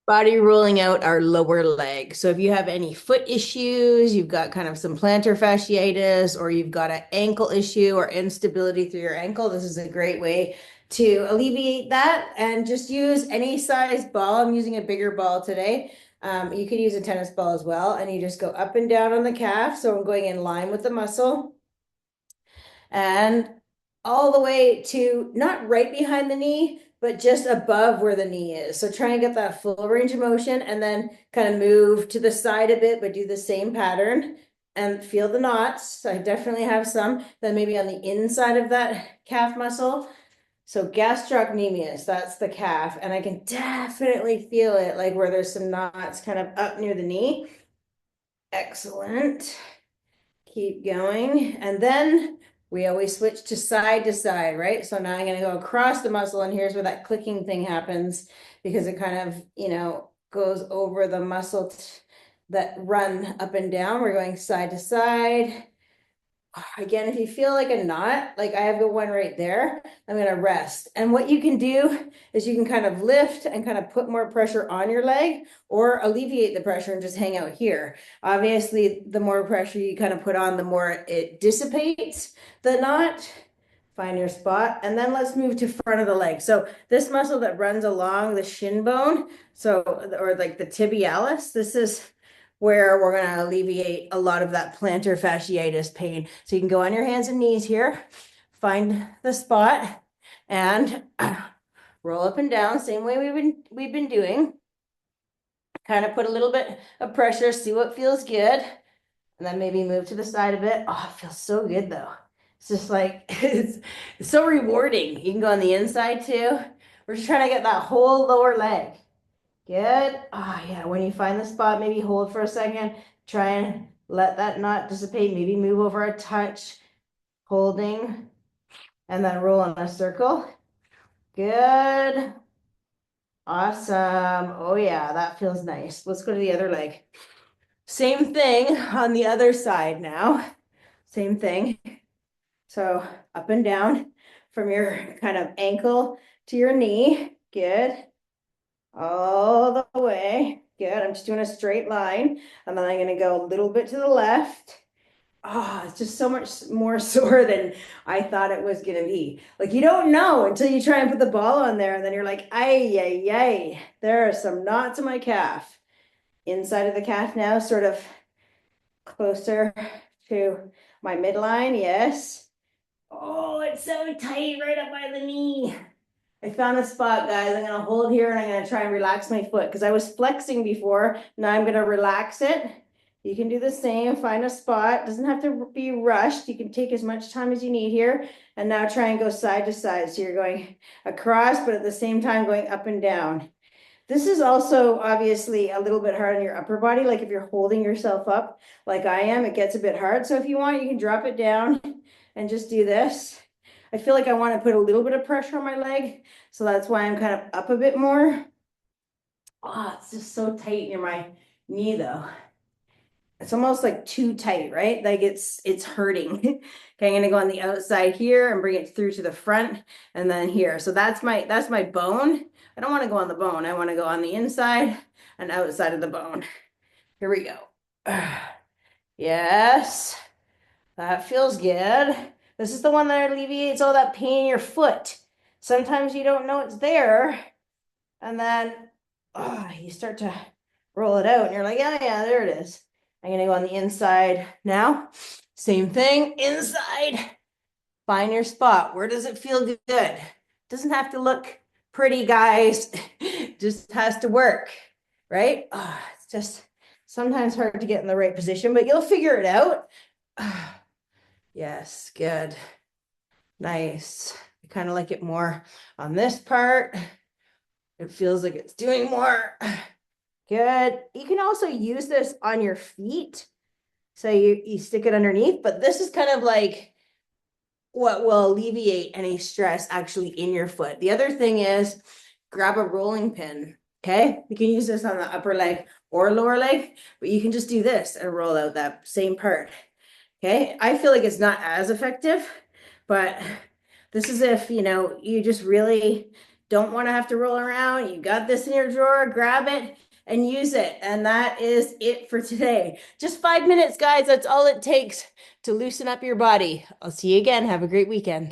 body rolling out our lower leg. So if you have any foot issues, you've got kind of some plantar fasciitis, or you've got an ankle issue or instability through your ankle, this is a great way to alleviate that. And just use any size ball. I'm using a bigger ball today. You could use a tennis ball as well, and you just go up and down on the calf. So I'm going in line with the muscle and all the way to not right behind the knee, but just above where the knee is. So try and get that full range of motion and then kind of move to the side a bit, but do the same pattern and feel the knots. I definitely have some. Then maybe on the inside of that calf muscle. So gastrocnemius, that's the calf. And I can definitely feel it, like where there's some knots kind of up near the knee. Excellent. Keep going. And then we always switch to side, right? So now I'm going to go across the muscle, and here's where that clicking thing happens because it kind of, goes over the muscle that run up and down. We're going side to side. Again, if you feel like a knot, like I have the one right there, I'm going to rest. And what you can do is you can kind of lift and kind of put more pressure on your leg or alleviate the pressure and just hang out here. Obviously, the more pressure you kind of put on, the more it dissipates the knot. Find your spot. And then let's move to front of the leg. So this muscle that runs along the shin bone, or like the tibialis, this is where we're going to alleviate a lot of that plantar fasciitis pain. So you can go on your hands and knees here, find the spot, and roll up and down, same way we've been doing. Kind of put a little bit of pressure, see what feels good, and then maybe move to the side a bit. Oh, it feels so good though. It's just like it's so rewarding. You can go on the inside too. We're just trying to get that whole lower leg. Good. Ah, yeah. When you find the spot, maybe hold for a second. Try and let that knot dissipate. Maybe move over a touch, holding, and then roll in a circle. Good. Awesome. Oh, yeah, that feels nice. Let's go to the other leg. Same thing on the other side now. Same thing. So up and down from your kind of ankle to your knee. Good. All the way. Good. I'm just doing a straight line. And then I'm going to go a little bit to the left. Oh, it's just so much more sore than I thought it was going to be. Like you don't know until you try and put the ball on there. And then you're like, ay, ay, ay. There are some knots in my calf. Inside of the calf now, sort of closer to my midline. Yes. Oh, it's so tight right up by the knee. I found a spot, guys. I'm gonna hold here and I'm gonna try and relax my foot because I was flexing before. Now I'm gonna relax it. You can do the same, find a spot. Doesn't have to be rushed. You can take as much time as you need here. And now try and go side to side. So you're going across, but at the same time going up and down. This is also obviously a little bit hard on your upper body. Like if you're holding yourself up like I am, it gets a bit hard. So if you want, you can drop it down and just do this. I feel like I want to put a little bit of pressure on my leg. So that's why I'm kind of up a bit more. Oh, it's just so tight near my knee though. It's almost like too tight, right? Like it's hurting. Okay, I'm gonna go on the outside here and bring it through to the front and then here. So that's my bone. I don't want to go on the bone. I want to go on the inside and outside of the bone. Here we go. Yes, that feels good. This is the one that alleviates all that pain in your foot. Sometimes you don't know it's there, and then you start to roll it out, and you're like, yeah, yeah, there it is. I'm gonna go on the inside now. Same thing, inside. Find your spot. Where does it feel good? Doesn't have to look pretty, guys. Just has to work, right? It's just sometimes hard to get in the right position, but you'll figure it out. Yes, good. Nice. I kind of like it more on this part. It feels like it's doing more. Good. You can also use this on your feet. So you stick it underneath, but this is kind of like what will alleviate any stress actually in your foot. The other thing is grab a rolling pin. Okay. You can use this on the upper leg or lower leg, but you can just do this and roll out that same part. Okay. I feel like it's not as effective, but this is if, you just really don't want to have to roll around. You got this in your drawer, grab it and use it. And that is it for today. Just 5 minutes, guys. That's all it takes to loosen up your body. I'll see you again. Have a great weekend.